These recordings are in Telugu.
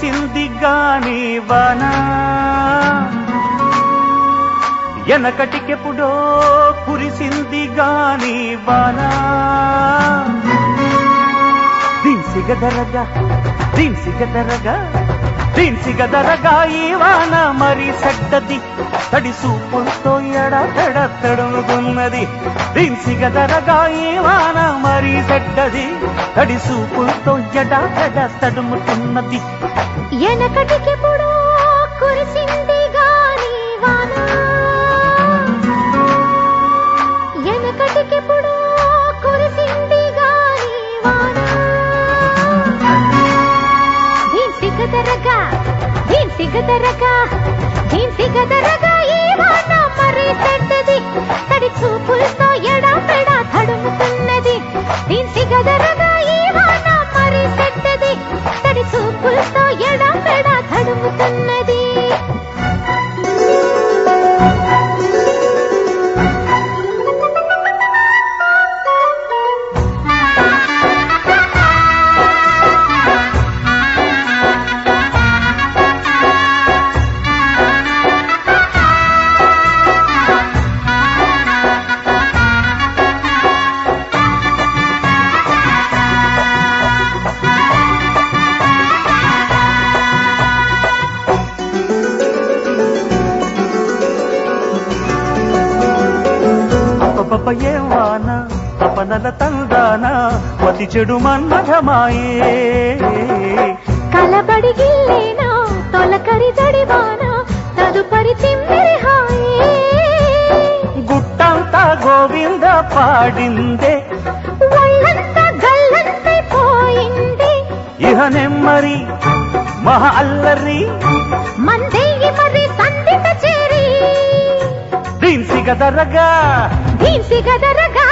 కురిసింది గాని వాన ఎనకటికెప్పుడో కురిసింది గాని వాన దిన్సిగదరగా దిన్సిగదరగా దిన్సిగదరగా ఈ వాన మరి సెడ్డది తడి సూపులతో ఎడతెడ తడుముతున్నది దిన్సిగదరగా ఈ వాన మరి సెడ్డది తడి సూపులతో ఎడతెడ తడుముతున్నది ఎనకటికెప్పుడో కురిసింది గాని వాన ఎనకటికెప్పుడో కురిసింది గాని వాన దిన్సిగదరగా దిన్సిగదరగా దిన్సిగదరగా ఈ వాన మరి సెడ్డది తడి చూపులతో ఎడపెడ తడుముతున్నది దిన్సిగదరగా ఈ వాన మరి సెడ్డది తడి చూపులతో ఎడపెడ తడుముతున్నది ఏ వాన తపనల తందాన మతి చెడు మన్మథమాయే కలబడి గిల్లేనా తొలకరి జడివాన తదుపరి తిమ్మిరి హాయే గుట్టంతా గోవింద పాడిందే ఒళ్ళంతా గల్లంతై పోయింది ఇహ నెమ్మరి మహా అల్లరి మందేయి మరి సందిట చేరి దిన్సిగదరగా దిన్సిగదరగా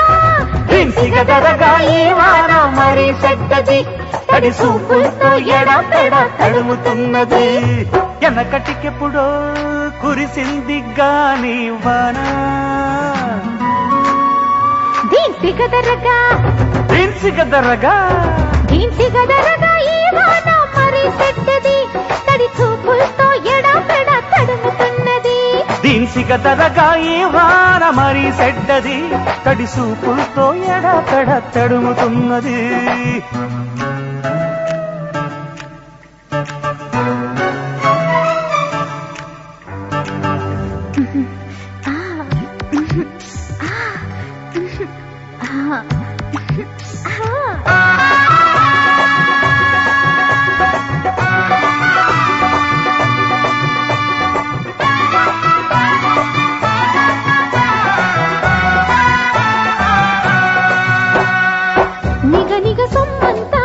దిన్సిగదరగా ఈ వాన మరి సెడ్డది తడి సూపులతో ఎడపెడ తడుముతున్నది ఎనకటికెప్పుడో కురిసింది గాని వాన దిన్సిగదరగా దిన్సిగదరగా దిన్సిగదరగా ఈ వాన మరి సెడ్డది తడి చూపులతో ఎడపెడ తడుముతున్నది దిన్సిగదరగా ఈ వాన మరి సెడ్డది తడి సూపులతో ఎడతెడ తడుముతున్నది నిగ నిగ సొమ్మంతా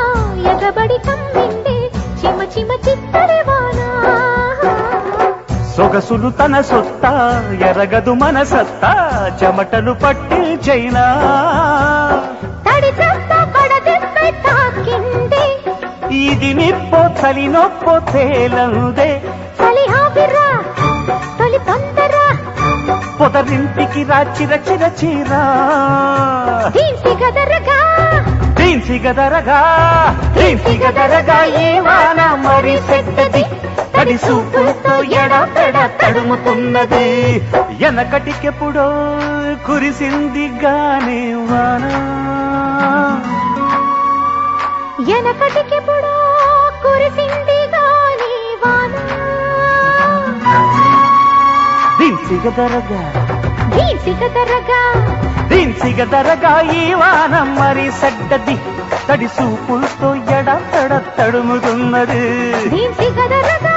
ఎగబడి కమ్మిండే చిమ చిమ చిత్తడి వాన సొగసులు తన సొత్తా ఎరగదు మన సత్తా చెమటలు పట్టించైనా తడి చెత్త పడదెప్పై తాకింది ఇది నిప్పో చలి నొప్పో తేలందే చలి హాబిరా తొలి తొందర పొదరింటికి రాచిర చిర చీరా దిన్సిగదరగా దిన్సిగదరగా దిన్సిగదరగా ఈ వాన మరి సెడ్డది తడి సూపులతో ఎడపెడ తడుముతున్నది ఎనకటికెప్పుడో కురిసింది గాని వాన ఎనకటికెప్పుడో కురిసింది గాని వాన దిన్సిగదరగా దిన్సిగదరగా దిన్సిగదరగా ఈ వాన మరి సెడ్డది తడి సూపులతో ఎడతెడ తడుముతున్నది దిన్సిగదరగా